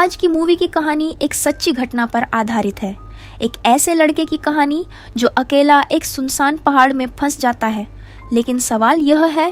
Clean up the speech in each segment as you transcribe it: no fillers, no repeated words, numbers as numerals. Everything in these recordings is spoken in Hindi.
आज की मूवी की कहानी एक सच्ची घटना पर आधारित है। एक ऐसे लड़के की कहानी जो अकेला एक सुनसान पहाड़ में फंस जाता है, लेकिन सवाल यह है,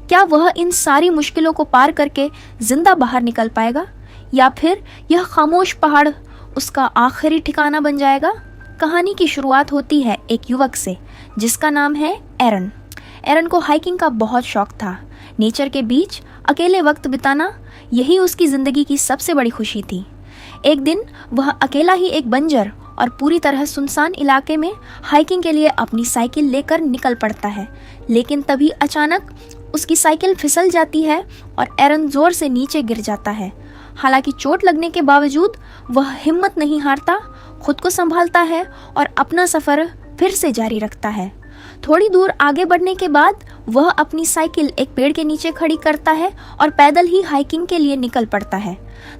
क्या वह इन सारी मुश्किलों को पार करके जिंदा बाहर निकल पाएगा, या फिर यह खामोश पहाड़ उसका आखिरी ठिकाना बन जाएगा। कहानी की शुरुआत होती है एक युवक से जिसका नाम है एरन। एरन को हाइकिंग का बहुत शौक था। नेचर के बीच अकेले वक्त बिताना, यही उसकी ज़िंदगी की सबसे बड़ी खुशी थी। एक दिन वह अकेला ही एक बंजर और पूरी तरह सुनसान इलाके में हाइकिंग के लिए अपनी साइकिल लेकर निकल पड़ता है, लेकिन तभी अचानक उसकी साइकिल फिसल जाती है और एरन जोर से नीचे गिर जाता है। हालांकि चोट लगने के बावजूद वह हिम्मत नहीं हारता, खुद को संभालता है और अपना सफ़र फिर से जारी रखता है। थोड़ी दूर आगे बढ़ने के बाद वह अपनी साइकिल एक पेड़ के नीचे खड़ी करता है और पैदल ही हाइकिंग के लिए निकल पड़ता है।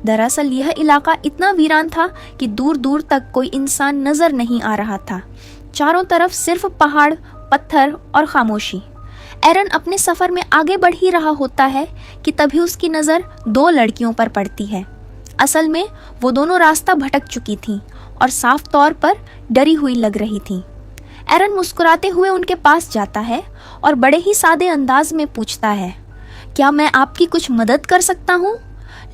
दरअसल यह इलाका इतना वीरान था कि दूर दूर तक कोई इंसान नजर नहीं आ रहा था। चारों तरफ सिर्फ पहाड़, पत्थर और खामोशी। एरन अपने सफर में आगे बढ़ ही रहा होता है कि तभी उसकी नज़र दो लड़कियों पर पड़ती है। असल में वो दोनों रास्ता भटक चुकी थीं और साफ तौर पर डरी हुई लग रही थीं। एरन मुस्कुराते हुए उनके पास जाता है और बड़े ही सादे अंदाज में पूछता है, क्या मैं आपकी कुछ मदद कर सकता हूँ?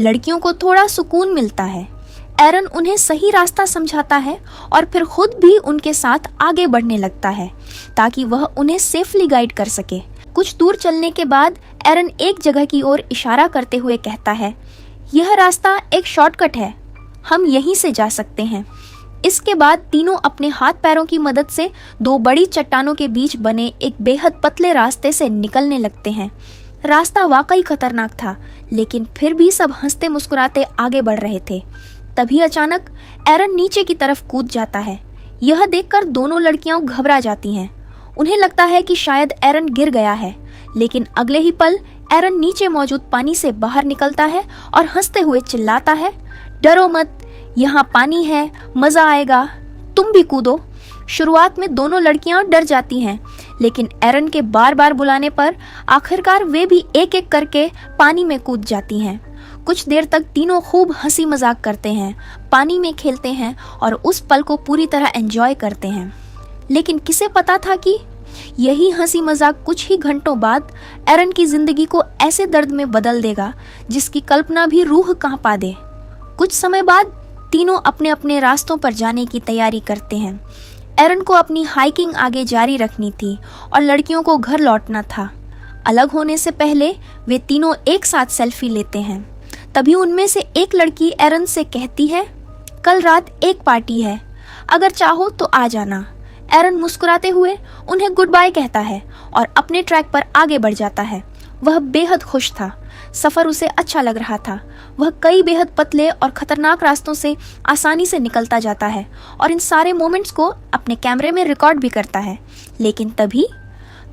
लड़कियों को थोड़ा सुकून मिलता है। एरन उन्हें सही रास्ता समझाता है और फिर खुद भी उनके साथ आगे बढ़ने लगता है ताकि वह उन्हें सेफली गाइड कर सके। कुछ दूर चलने के बाद एरन एक जगह की ओर इशारा करते हुए कहता है, यह रास्ता एक शॉर्टकट है, हम यहीं से जा सकते हैं। इसके बाद तीनों अपने हाथ पैरों की मदद से दो बड़ी चट्टानों के बीच बने एक बेहद पतले रास्ते से निकलने लगते हैं। रास्ता वाकई खतरनाक था, लेकिन फिर भी सब हंसते मुस्कुराते आगे बढ़ रहे थे। तभी अचानक एरन नीचे की तरफ कूद जाता है। यह देखकर दोनों लड़कियां घबरा जाती हैं। उन्हें लगता है कि शायद एरन गिर गया है, लेकिन अगले ही पल एरन नीचे मौजूद पानी से बाहर निकलता है और हंसते हुए चिल्लाता है, डरो मत, यहाँ पानी है, मजा आएगा, तुम भी कूदो। शुरुआत में दोनों लड़कियां डर जाती हैं, लेकिन एरन के बार बार बुलाने पर आखिरकार वे भी एक एक करके पानी में कूद जाती हैं। कुछ देर तक तीनों खूब हंसी मजाक करते हैं, पानी में खेलते हैं और उस पल को पूरी तरह एंजॉय करते हैं। लेकिन किसे पता था कि यही हंसी मजाक कुछ ही घंटों बाद एरन की जिंदगी को ऐसे दर्द में बदल देगा जिसकी कल्पना भी रूह कांपा दे। कुछ समय बाद तीनों अपने अपने रास्तों पर जाने की तैयारी करते हैं। एरन को अपनी हाइकिंग आगे जारी रखनी थी और लड़कियों को घर लौटना था। अलग होने से पहले वे तीनों एक साथ सेल्फी लेते हैं। तभी उनमें से एक लड़की एरन से कहती है, कल रात एक पार्टी है, अगर चाहो तो आ जाना। एरन मुस्कुराते हुए उन्हें गुड बाय कहता है और अपने ट्रैक पर आगे बढ़ जाता है। वह बेहद खुश था, सफ़र उसे अच्छा लग रहा था। वह कई बेहद पतले और ख़तरनाक रास्तों से आसानी से निकलता जाता है और इन सारे मोमेंट्स को अपने कैमरे में रिकॉर्ड भी करता है। लेकिन तभी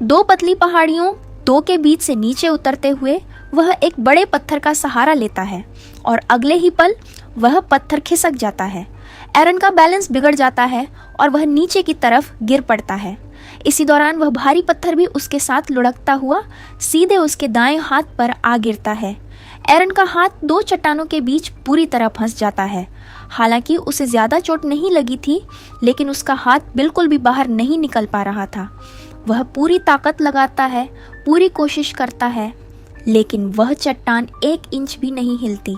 दो पतली पहाड़ियों दो के बीच से नीचे उतरते हुए वह एक बड़े पत्थर का सहारा लेता है और अगले ही पल वह पत्थर खिसक जाता है। एरन का बैलेंस बिगड़ जाता है और वह नीचे की तरफ गिर पड़ता है। इसी दौरान वह भारी पत्थर भी उसके साथ लुढ़कता हुआ सीधे उसके दाएं हाथ पर आ गिरता है। एरन का हाथ दो चट्टानों के बीच पूरी तरह फंस जाता है। हालांकि उसे ज़्यादा चोट नहीं लगी थी, लेकिन उसका हाथ बिल्कुल भी बाहर नहीं निकल पा रहा था। वह पूरी ताकत लगाता है, पूरी कोशिश करता है, लेकिन वह चट्टान 1 इंच भी नहीं हिलती।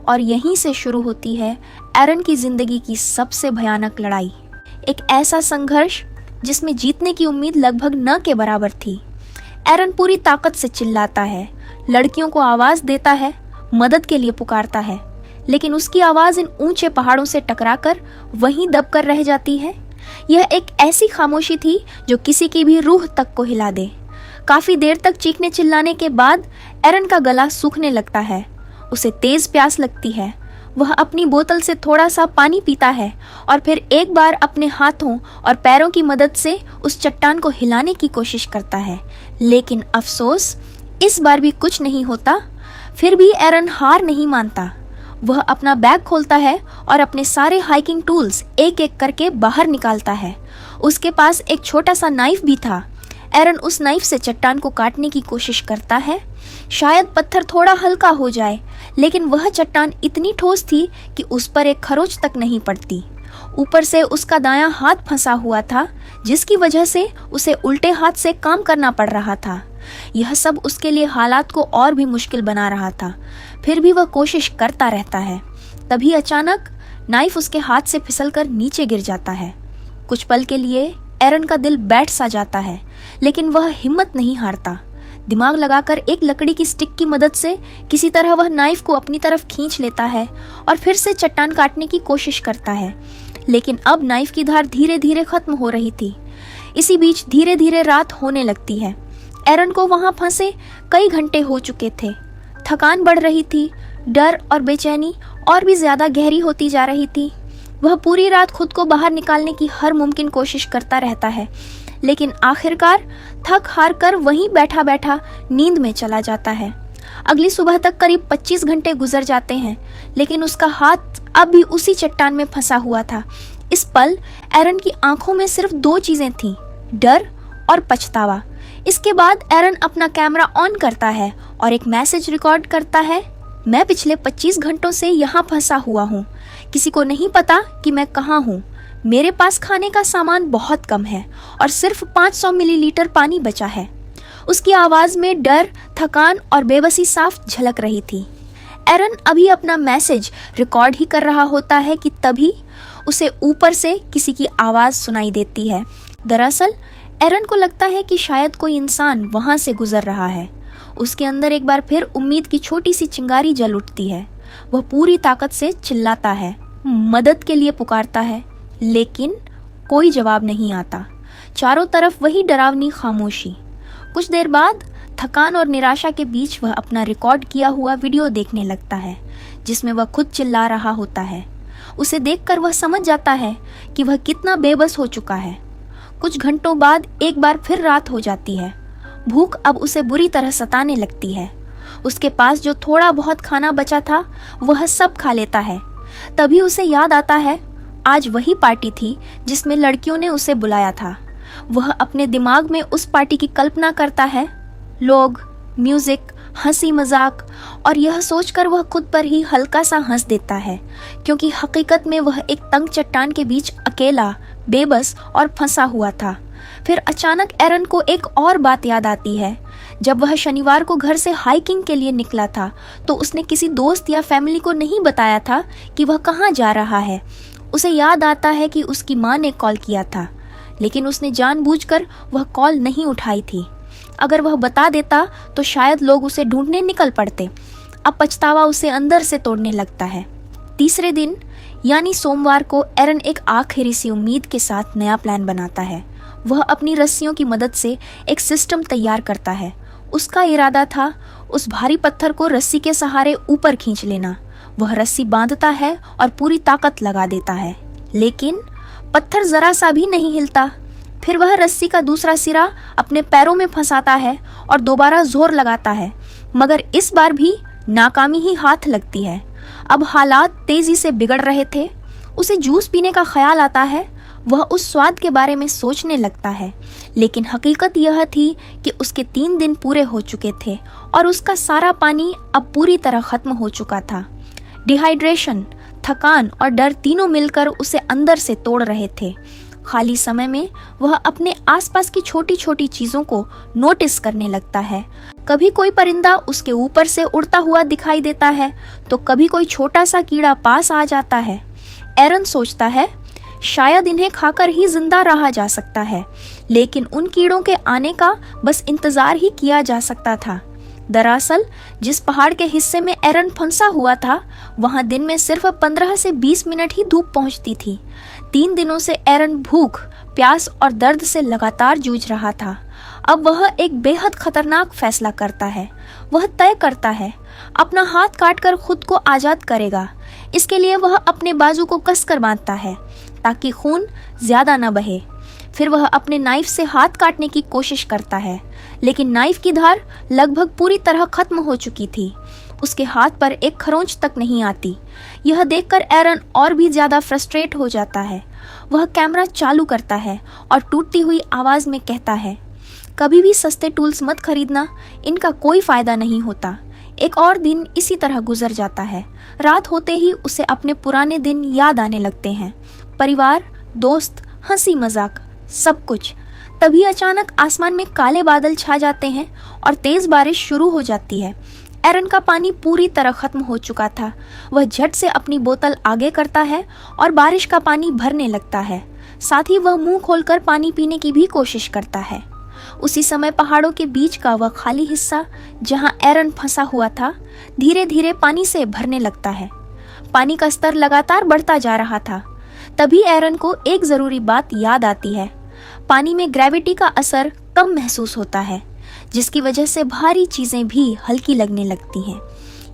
और यहीं से शुरू होती है एरन की ज़िंदगी की सबसे भयानक लड़ाई। एक ऐसा संघर्ष जिसमें जीतने की उम्मीद लगभग न के बराबर थी। एरन पूरी ताकत से चिल्लाता है, लड़कियों को आवाज़ देता है, मदद के लिए पुकारता है, लेकिन उसकी आवाज़ इन ऊंचे पहाड़ों से टकराकर वहीं दबकर रह जाती है। यह एक ऐसी खामोशी थी जो किसी की भी रूह तक को हिला दे। काफ़ी देर तक चीखने चिल्लाने के बाद एरन का गला सूखने लगता है। उसे तेज़ प्यास लगती है। वह अपनी बोतल से थोड़ा सा पानी पीता है और फिर एक बार अपने हाथों और पैरों की मदद से उस चट्टान को हिलाने की कोशिश करता है, लेकिन अफसोस इस बार भी कुछ नहीं होता। फिर भी एरन हार नहीं मानता। वह अपना बैग खोलता है और अपने सारे हाइकिंग टूल्स एक एक करके बाहर निकालता है। उसके पास एक छोटा सा नाइफ भी था। एरन उस नाइफ से चट्टान को काटने की कोशिश करता है, शायद पत्थर थोड़ा हल्का हो जाए, लेकिन वह चट्टान इतनी ठोस थी कि उस पर एक खरोंच तक नहीं पड़ती। ऊपर से उसका दायां हाथ फंसा हुआ था, जिसकी वजह से उसे उल्टे हाथ से काम करना पड़ रहा था। यह सब उसके लिए हालात को और भी मुश्किल बना रहा था। फिर भी वह कोशिश करता रहता है। तभी अचानक नाइफ उसके हाथ से फिसलकर नीचे गिर जाता है। कुछ पल के लिए एरन का दिल बैठ सा जाता है, लेकिन वह हिम्मत नहीं हारता। दिमाग लगाकर एक लकड़ी की स्टिक की मदद से किसी तरह वह नाइफ को अपनी तरफ खींच लेता है और फिर से चट्टान काटने की कोशिश करता है। लेकिन अब नाइफ की धार धीरे धीरे खत्म हो रही थी। इसी बीच धीरे धीरे रात होने लगती है। एरन को वहां फंसे कई घंटे हो चुके थे। थकान बढ़ रही थी, डर और बेचैनी और भी ज्यादा गहरी होती जा रही थी। वह पूरी रात खुद को बाहर निकालने की हर मुमकिन कोशिश करता रहता है, लेकिन आखिरकार थक हार कर वहीं बैठा बैठा नींद में चला जाता है। अगली सुबह तक करीब 25 घंटे गुजर जाते हैं, लेकिन उसका हाथ अब भी उसी चट्टान में फंसा हुआ था। इस पल एरन की आंखों में सिर्फ 2 चीजें थीं, डर और पछतावा। इसके बाद एरन अपना कैमरा ऑन करता है और एक मैसेज रिकॉर्ड करता है। मैं पिछले 25 घंटों से यहाँ फंसा हुआ हूँ। किसी को नहीं पता कि मैं कहाँ हूँ। मेरे पास खाने का सामान बहुत कम है और सिर्फ 500 मिलीलीटर पानी बचा है। उसकी आवाज में डर, थकान और बेबसी साफ झलक रही थी। एरन अभी अपना मैसेज रिकॉर्ड ही कर रहा होता है कि तभी उसे ऊपर से किसी की आवाज सुनाई देती है। दरअसल एरन को लगता है कि शायद कोई इंसान वहां से गुजर रहा है। उसके अंदर एक बार फिर उम्मीद की छोटी सी चिंगारी जल उठती है। वह पूरी ताकत से चिल्लाता है, मदद के लिए पुकारता है, लेकिन कोई जवाब नहीं आता। चारों तरफ वही डरावनी खामोशी। कुछ देर बाद थकान और निराशा के बीच वह अपना रिकॉर्ड किया हुआ वीडियो देखने लगता है, जिसमें वह खुद चिल्ला रहा होता है। उसे देखकर वह समझ जाता है कि वह कितना बेबस हो चुका है। कुछ घंटों बाद एक बार फिर रात हो जाती है। भूख अब उसे बुरी तरह सताने लगती है। उसके पास जो थोड़ा बहुत खाना बचा था वह सब खा लेता है। तभी उसे याद आता है आज वही पार्टी थी जिसमें लड़कियों ने उसे बुलाया था। वह अपने दिमाग में उस पार्टी की कल्पना करता है, लोग, म्यूजिक, हंसी मजाक, और यह सोचकर वह खुद पर ही हल्का सा हंस देता है, क्योंकि हकीकत में वह एक तंग चट्टान के बीच अकेला, बेबस और फंसा हुआ था। फिर अचानक एरन को एक और बात याद आती है। जब वह शनिवार को घर से हाइकिंग के लिए निकला था तो उसने किसी दोस्त या फैमिली को नहीं बताया था कि वह कहाँ जा रहा है। उसे याद आता है कि उसकी माँ ने कॉल किया था, लेकिन उसने जानबूझकर वह कॉल नहीं उठाई थी। अगर वह बता देता तो शायद लोग उसे ढूंढने निकल पड़ते। अब पछतावा उसे अंदर से तोड़ने लगता है। तीसरे दिन यानी सोमवार को एरन एक आखिरी सी उम्मीद के साथ नया प्लान बनाता है। वह अपनी रस्सियों की मदद से एक सिस्टम तैयार करता है। उसका इरादा था उस भारी पत्थर को रस्सी के सहारे ऊपर खींच लेना। वह रस्सी बांधता है और पूरी ताकत लगा देता है, लेकिन पत्थर जरा सा भी नहीं हिलता। फिर वह रस्सी का दूसरा सिरा अपने पैरों में फंसाता है और दोबारा जोर लगाता है, मगर इस बार भी नाकामी ही हाथ लगती है। अब हालात तेजी से बिगड़ रहे थे। उसे जूस पीने का ख्याल आता है। वह उस स्वाद के बारे में सोचने लगता है, लेकिन हकीकत यह थी कि उसके 3 दिन पूरे हो चुके थे और उसका सारा पानी अब पूरी तरह खत्म हो चुका था। डिहाइड्रेशन, थकान और डर तीनों मिलकर उसे अंदर से तोड़ रहे थे। खाली समय में वह अपने आसपास की छोटी छोटी चीजों को नोटिस करने लगता है। कभी कोई परिंदा उसके ऊपर से उड़ता हुआ दिखाई देता है, तो कभी कोई छोटा सा कीड़ा पास आ जाता है। एरन सोचता है शायद इन्हें खाकर ही जिंदा रहा जा सकता है, लेकिन उन कीड़ों के आने का बस इंतजार ही किया जा सकता था। दरअसल जिस पहाड़ के हिस्से में एरन फंसा हुआ था वहां दिन में सिर्फ 15 से 20 मिनट ही धूप पहुंचती थी। 3 दिनों से एरन भूख, प्यास और दर्द से लगातार जूझ रहा था। अब वह एक बेहद खतरनाक फैसला करता है। वह तय करता है अपना हाथ काटकर खुद को आजाद करेगा। इसके लिए वह अपने बाजू को कसकर बांधता है ताकि खून ज्यादा न बहे। फिर वह अपने नाइफ से हाथ काटने की कोशिश करता है, लेकिन नाइफ की धार लगभग पूरी तरह खत्म हो चुकी थी। उसके हाथ पर एक खरोंच तक नहीं आती। यह देखकर एरन और भी ज्यादा फ्रस्ट्रेट हो जाता है। वह कैमरा चालू करता है और टूटती हुई आवाज में कहता है, कभी भी सस्ते टूल्स मत खरीदना, इनका कोई फायदा नहीं होता। एक और दिन इसी तरह गुजर जाता है। रात होते ही उसे अपने पुराने दिन याद आने लगते हैं, परिवार, दोस्त, हंसी मजाक, सब कुछ। तभी अचानक आसमान में काले बादल छा जाते हैं और तेज बारिश शुरू हो जाती है। एरन का पानी पूरी तरह खत्म हो चुका था। वह झट से अपनी बोतल आगे करता है और बारिश का पानी भरने लगता है। साथ ही वह मुंह खोलकर पानी पीने की भी कोशिश करता है। उसी समय पहाड़ों के बीच का वह खाली हिस्सा जहां एरन फंसा हुआ था, धीरे धीरे पानी से भरने लगता है। पानी का स्तर लगातार बढ़ता जा रहा था। तभी एरन को एक जरूरी बात याद आती है। पानी में ग्रेविटी का असर कम महसूस होता है, जिसकी वजह से भारी चीजें भी हल्की लगने लगती हैं।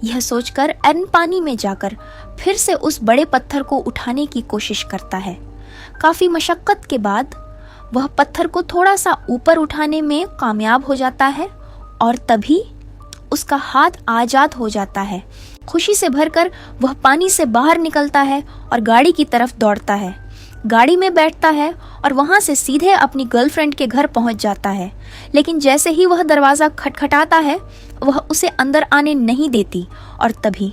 यह सोचकर एरन पानी में जाकर फिर से उस बड़े पत्थर को उठाने की कोशिश करता है। काफी मशक्कत के बाद वह पत्थर को थोड़ा सा ऊपर उठाने में कामयाब हो जाता है और तभी उसका हाथ आजाद हो जाता है। खुशी से भरकर वह पानी से बाहर निकलता है और गाड़ी की तरफ दौड़ता है। गाड़ी में बैठता है और वहां से सीधे अपनी गर्लफ्रेंड के घर पहुंच जाता है। लेकिन जैसे ही वह दरवाज़ा खटखटाता है, वह उसे अंदर आने नहीं देती और तभी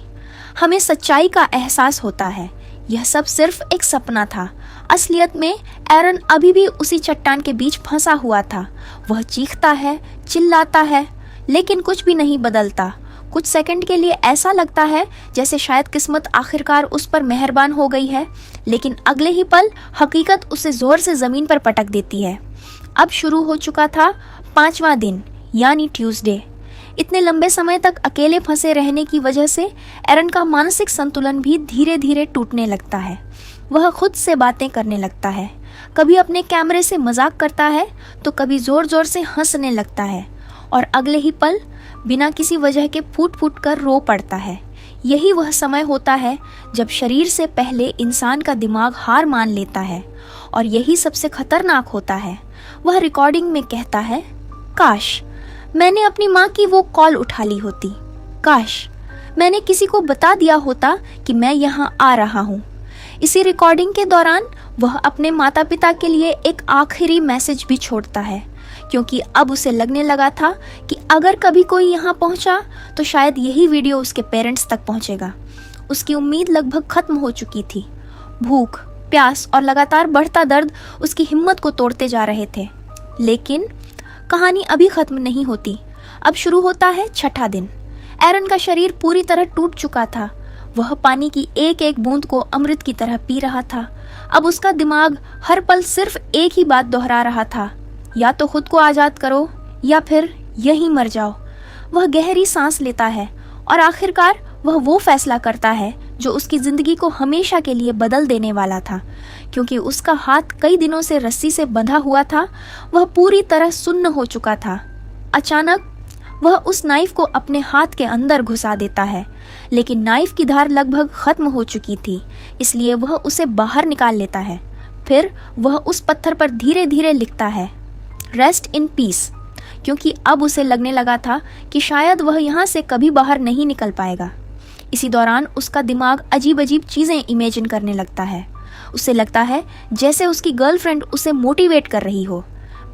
हमें सच्चाई का एहसास होता है। यह सब सिर्फ एक सपना था। असलियत में एरन अभी भी उसी चट्टान के बीच फंसा हुआ था। वह चीखता है, चिल्लाता है, लेकिन कुछ भी नहीं बदलता। कुछ सेकंड के लिए ऐसा लगता है जैसे शायद किस्मत आखिरकार उस पर मेहरबान हो गई है, लेकिन अगले ही पल हकीकत उसे जोर से जमीन पर पटक देती है। अब शुरू हो चुका था 5वां दिन, यानी ट्यूसडे। इतने लंबे समय तक अकेले फंसे रहने की वजह से एरन का मानसिक संतुलन भी धीरे धीरे टूटने लगता है। वह खुद से बातें करने लगता है, कभी अपने कैमरे से मजाक करता है तो कभी जोर जोर से हंसने लगता है और अगले ही पल बिना किसी वजह के फूट फूट कर रो पड़ता है। यही वह समय होता है जब शरीर से पहले इंसान का दिमाग हार मान लेता है और यही सबसे खतरनाक होता है। वह रिकॉर्डिंग में कहता है, काश मैंने अपनी माँ की वो कॉल उठा ली होती, काश मैंने किसी को बता दिया होता कि मैं यहाँ आ रहा हूँ। इसी रिकॉर्डिंग के दौरान वह अपने माता पिता के लिए एक आखिरी मैसेज भी छोड़ता है, क्योंकि अब उसे लगने लगा था कि अगर कभी कोई यहाँ पहुँचा तो शायद यही वीडियो उसके पेरेंट्स तक पहुँचेगा। उसकी उम्मीद लगभग खत्म हो चुकी थी। भूख, प्यास और लगातार बढ़ता दर्द उसकी हिम्मत को तोड़ते जा रहे थे। लेकिन कहानी अभी खत्म नहीं होती। अब शुरू होता है 6ठा दिन। एरन का शरीर पूरी तरह टूट चुका था। वह पानी की एक एक बूंद को अमृत की तरह पी रहा था। अब उसका दिमाग हर पल सिर्फ एक ही बात दोहरा रहा था, या तो खुद को आज़ाद करो या फिर यहीं मर जाओ। वह गहरी सांस लेता है और आखिरकार वह वो फैसला करता है जो उसकी ज़िंदगी को हमेशा के लिए बदल देने वाला था। क्योंकि उसका हाथ कई दिनों से रस्सी से बंधा हुआ था, वह पूरी तरह सुन्न हो चुका था। अचानक वह उस नाइफ को अपने हाथ के अंदर घुसा देता है, लेकिन नाइफ की धार लगभग खत्म हो चुकी थी, इसलिए वह उसे बाहर निकाल लेता है। फिर वह उस पत्थर पर धीरे धीरे लिखता है, रेस्ट इन पीस, क्योंकि अब उसे लगने लगा था कि शायद वह यहाँ से कभी बाहर नहीं निकल पाएगा। इसी दौरान उसका दिमाग अजीब अजीब चीज़ें इमेजिन करने लगता है। उसे लगता है जैसे उसकी गर्लफ्रेंड उसे मोटिवेट कर रही हो।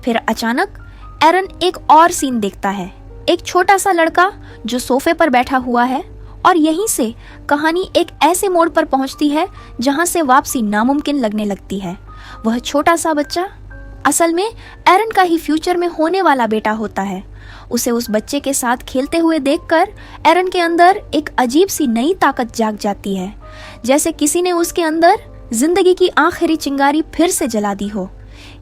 फिर अचानक एरन एक और सीन देखता है, एक छोटा सा लड़का जो सोफे पर बैठा हुआ है, और यहीं से कहानी एक ऐसे मोड़ पर पहुंचती है जहां से वापसी नामुमकिन लगने लगती है। वह छोटा सा बच्चा असल में एरन का ही फ्यूचर में होने वाला बेटा होता है। उसे उस बच्चे के साथ खेलते हुए देखकर एरन के अंदर एक अजीब सी नई ताकत जाग जाती है, जैसे किसी ने उसके अंदर जिंदगी की आखिरी चिंगारी फिर से जला दी हो।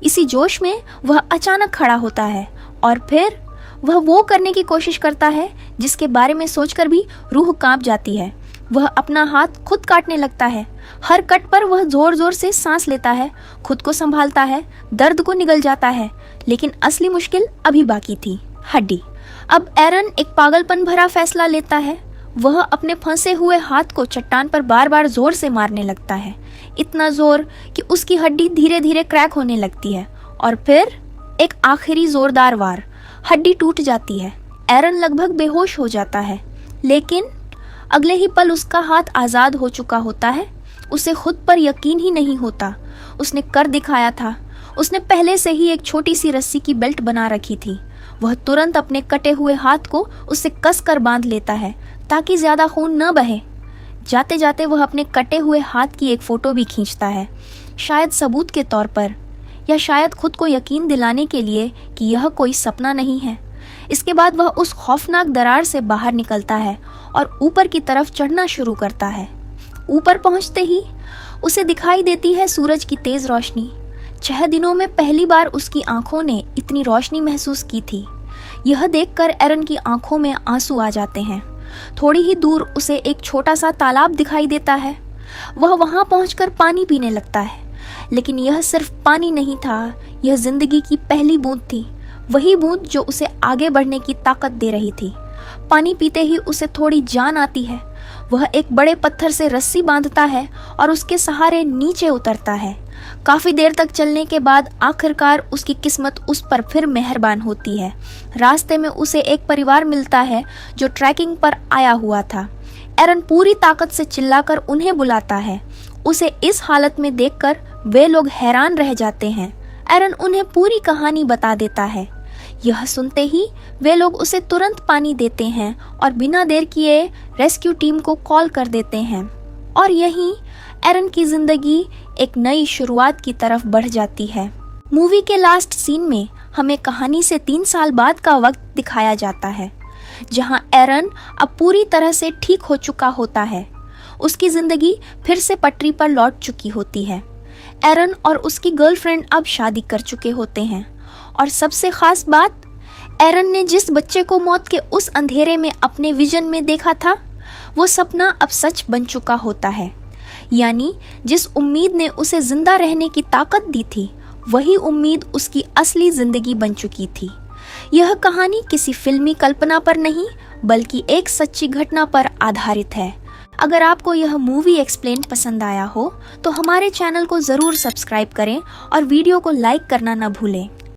इसी जोश में वह अचानक खड़ा होता है और फिर वह वो करने की कोशिश करता है जिसके बारे में सोचकर भी रूह कांप जाती है। वह अपना हाथ खुद काटने लगता है। हर कट पर वह जोर जोर से सांस लेता है, खुद को संभालता है, दर्द को निगल जाता है। लेकिन असली मुश्किल अभी बाकी थी, हड्डी। अब एरन एक पागलपन भरा फैसला लेता है। वह अपने फंसे हुए हाथ को चट्टान पर बार बार जोर से मारने लगता है, इतना जोर कि उसकी हड्डी धीरे धीरे क्रैक होने लगती है और फिर एक आखिरी जोरदार वार, हड्डी टूट जाती है। एरन लगभग बेहोश हो जाता है, लेकिन अगले ही पल उसका हाथ आज़ाद हो चुका होता है। उसे खुद पर यकीन ही नहीं होता। उसने कर दिखाया था। उसने पहले से ही एक छोटी सी रस्सी की बेल्ट बना रखी थी। वह तुरंत अपने कटे हुए हाथ को उससे कसकर बांध लेता है ताकि ज्यादा खून न बहे। जाते जाते वह अपने कटे हुए हाथ की एक फोटो भी खींचता है, शायद सबूत के तौर पर, या शायद खुद को यकीन दिलाने के लिए कि यह कोई सपना नहीं है। इसके बाद वह उस खौफनाक दरार से बाहर निकलता है और ऊपर की तरफ चढ़ना शुरू करता है। ऊपर पहुंचते ही उसे दिखाई देती है सूरज की तेज रोशनी। 6 दिनों में पहली बार उसकी आंखों ने इतनी रोशनी महसूस की थी। यह देखकर एरन की आंखों में आंसू आ जाते हैं। थोड़ी ही दूर उसे एक छोटा सा तालाब दिखाई देता है। वह वहां पहुंचकर पानी पीने लगता है, लेकिन यह सिर्फ पानी नहीं था, यह जिंदगी की पहली बूंद थी, वही बूंद जो उसे आगे बढ़ने की ताकत दे रही थी। पानी पीते ही उसे थोड़ी जान आती है। वह एक बड़े पत्थर से रस्सी बांधता है और उसके सहारे नीचे उतरता है। काफी देर तक चलने के बाद आखिरकार उसकी किस्मत उस पर फिर मेहरबान होती है। रास्ते में उसे एक परिवार मिलता है जो ट्रैकिंग पर आया हुआ था। एरन पूरी ताकत से चिल्लाकर उन्हें बुलाता है। उसे इस हालत में देखकर वे लोग हैरान रह जाते हैं। एरन उन्हें पूरी कहानी बता देता है। यह सुनते ही वे लोग उसे तुरंत पानी देते हैं और बिना देर किए रेस्क्यू टीम को कॉल कर देते हैं। और यहीं एरन की जिंदगी एक नई शुरुआत की तरफ बढ़ जाती है। मूवी के लास्ट सीन में हमें कहानी से 3 साल बाद का वक्त दिखाया जाता है, जहां एरन अब पूरी तरह से ठीक हो चुका होता है। उसकी जिंदगी फिर से पटरी पर लौट चुकी होती है। एरन और उसकी गर्लफ्रेंड अब शादी कर चुके होते हैं, और सबसे खास बात, एरन ने जिस बच्चे को मौत के उस अंधेरे में अपने विजन में देखा था, वो सपना अब सच बन चुका होता है। यानी जिस उम्मीद ने उसे जिंदा रहने की ताकत दी थी, वही उम्मीद उसकी असली जिंदगी बन चुकी थी। यह कहानी किसी फिल्मी कल्पना पर नहीं, बल्कि एक सच्ची घटना पर आधारित है। अगर आपको यह मूवी एक्सप्लेन पसंद आया हो तो हमारे चैनल को ज़रूर सब्सक्राइब करें और वीडियो को लाइक करना न भूलें।